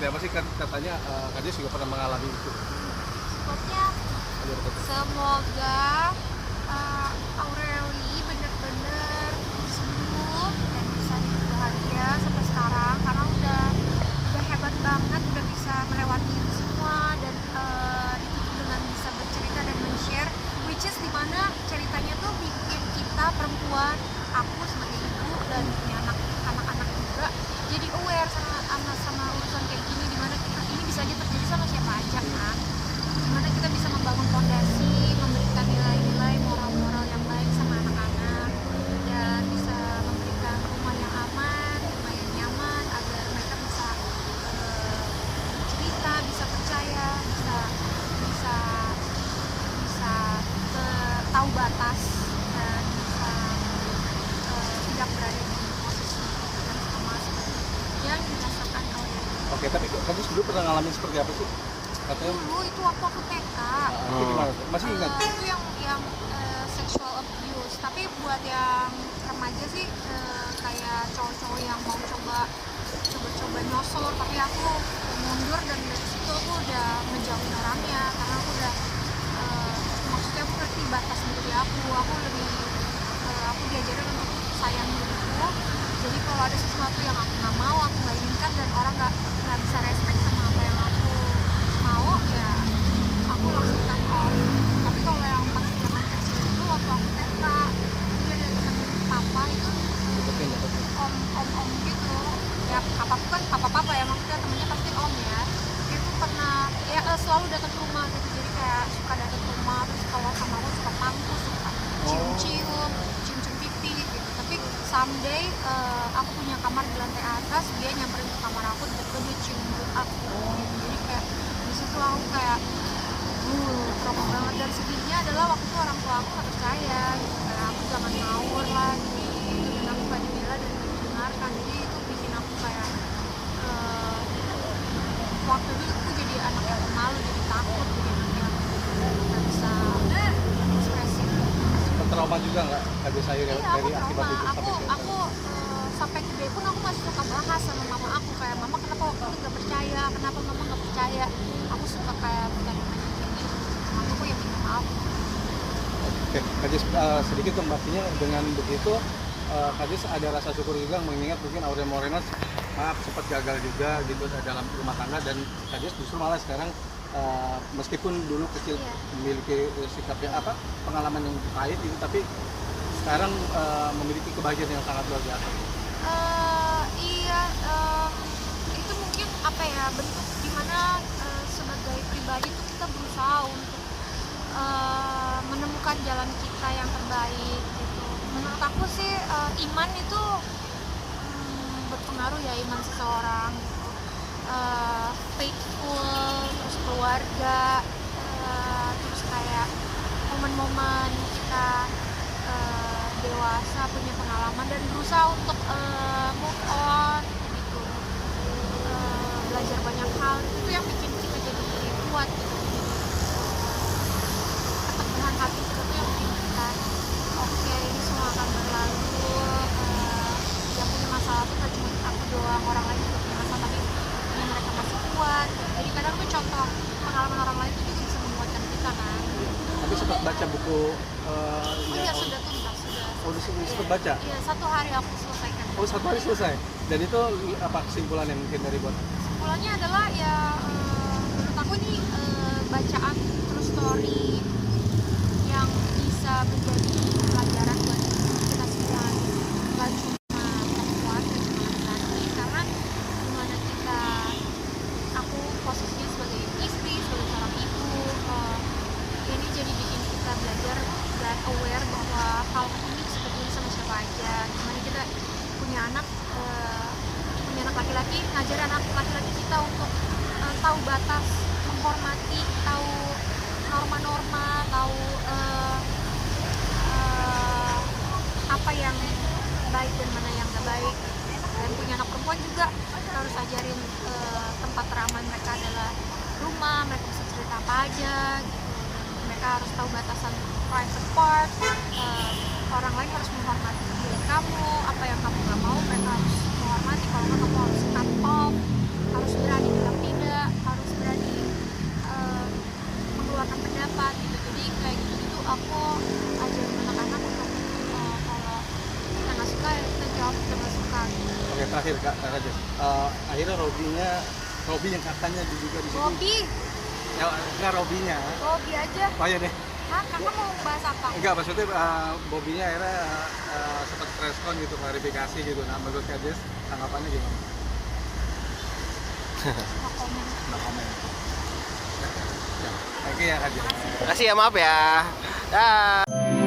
seperti apa sih? Kan katanya Kak Jess juga pernah mengalami itu. Pokoknya semoga Aureli bener-bener sembuh dan bisa hidup bahagia sampai sekarang, karena udah hebat banget, udah bisa melewati itu semua, dan ditutup dengan bisa bercerita dan men-share, which is dimana ceritanya tuh bikin kita perempuan, aku sebagai ibu dan punya anak-anak juga, jadi aware sama urusan kayak gini, dimana ini bisa aja terjadi sama siapa aja kan, dimana kita bisa membangun fondasi, memberikan nilai-nilai moral-moral yang baik sama anak-anak, dan bisa memberikan rumah yang aman, rumah yang nyaman, agar mereka bisa cerita, bisa percaya, bisa tahu batas, dan bisa tidak berada di posisi yang sama seperti yang dirasakan oleh. Oke, tapi Kak Jess dulu pernah ngalamin seperti apa sih? Katanya Dulu itu waktu aku TK. itu gimana tuh? Masih ingat? Itu yang sexual abuse. Tapi buat yang remaja sih kayak cowok-cowok yang mau coba nyosor, tapi aku mundur, dan dari situ aku udah menjauhin orangnya, karena aku udah maksudnya aku ngerti batas diri aku lebih aku diajarin untuk sayang diriku. Jadi kalau ada sesuatu yang aku nggak mau, aku nggak inginkan, dan orang nggak bisa respect sama apa yang aku mau, ya aku langsung cut off. Tapi kalau yang pas zaman kecil itu waktu aku TK, itu ada temen papa itu om gitu ya, papa ya, maksudnya temennya pasti om ya. Dia tuh pernah ya selalu datang ke rumah gitu, jadi kayak suka datang ke rumah, terus kalau sama aku suka pangku, suka cium pipi gitu. Tapi someday aku punya kamar di lantai atas, dia nyamperin ke kamar aku, tiba-tiba dia cium mulut aku gitu. Jadi kayak disitu aku kayak trauma banget, dan sedihnya adalah waktu itu orang tua aku nggak percaya gitu, kayak aku jangan ngawur lagi gitu, dan aku gak dibela dan gak didengarkan. Jadi itu bikin aku kayak waktu itu aku jadi anak yang pemalu, jadi takut, jadi anak yang nggak bisa ekspresif. Sempat trauma juga nggak Kak Jess akhirnya Iya, aku dari akibat trauma. itu sampai sekarang? Aku sampai gede pun aku masih suka bahas sama mama aku, kayak mama kenapa waktu itu nggak percaya, kenapa mama nggak percaya. Aku suka kayak bertanya-tanya gini sama aku, ya minta maaf. Oke, Kak Jess sedikit dong, artinya dengan begitu Kak Jess ada rasa syukur juga, mengingat mungkin Aurel Moreno maaf sempat gagal juga gitu dalam rumah tangga, dan Kak Jess justru malah sekarang meskipun dulu kecil memiliki sikapnya pengalaman yang pahit ini, tapi sekarang memiliki kebahagiaan yang sangat luar biasa. Iya, itu mungkin apa ya, bentuk dimana sebagai pribadi tuh kita berusaha untuk menemukan jalan kita yang terbaik gitu. Menurut aku sih iman itu berpengaruh ya, iman seseorang gitu. Faithful, terus keluarga, terus kayak momen-momen kita dewasa, punya pengalaman, dan berusaha untuk move on gitu, belajar banyak hal, itu yang bikin kita jadi kuat gitu. Keteguhan hati kita tuh yang bikin kita oke, ini semua akan berlalu. Yang punya masalah tuh gak cuma aku doang, orang lain juga punya masalah, tapi punya mereka masih kuat. Jadi kadang tuh contoh pengalaman orang lain tuh juga bisa menguatkan kita kan. Tapi sempat baca buku Iya, sudah tuntas, sudah. Oh, sempat baca? Iya, 1 hari aku selesaikan. Oh, 1 hari selesai. Dan itu apa kesimpulannya mungkin dari buat? Kesimpulannya adalah ya menurut aku ini bacaan true story yang bisa menjadi pelajaran buat kita semua, bukan cuma perempuan dan cuma laki-laki, karena dimana aku posisinya sebagai istri, sebagai seorang ibu, ini jadi bikin kita belajar dan aware bahwa hal ini bisa terjadi sama siapa aja. Gimana kita punya anak laki-laki, ngajar anak laki-laki kita untuk tahu batas, menghormati, tahu norma-norma, tahu apa yang baik dan mana yang gak baik. Dan punya anak perempuan juga kita harus ajarin tempat teraman mereka adalah rumah, mereka bisa cerita apa aja gitu, dan mereka harus tahu batasan private part. Orang lain harus menghormati diri kamu, apa yang kamu gak mau mereka harus menghormati, kalau nggak kamu harus cut off. harus berani bilang tidak, harus berani mengeluarkan pendapat gitu. Jadi kayak gitu aku ajarin anak-anak untuk kalau kita nggak suka ya kita jawab kita nggak suka gitu. Oke, terakhir Kak Rajes. Akhirnya Robby yang katanya juga di sini. Robby Ya, enggak Robby-nya. aja. Oh iya deh. Hah, kakak mau bahas apa? Enggak, maksudnya Bobby-nya akhirnya sempat respon gitu, klarifikasi gitu. Nah, menurut Kak Jess, tanggapannya gimana? No comment. No comment. Ya, thank you ya Kak Jess. Makasih ya, maaf ya. Dah.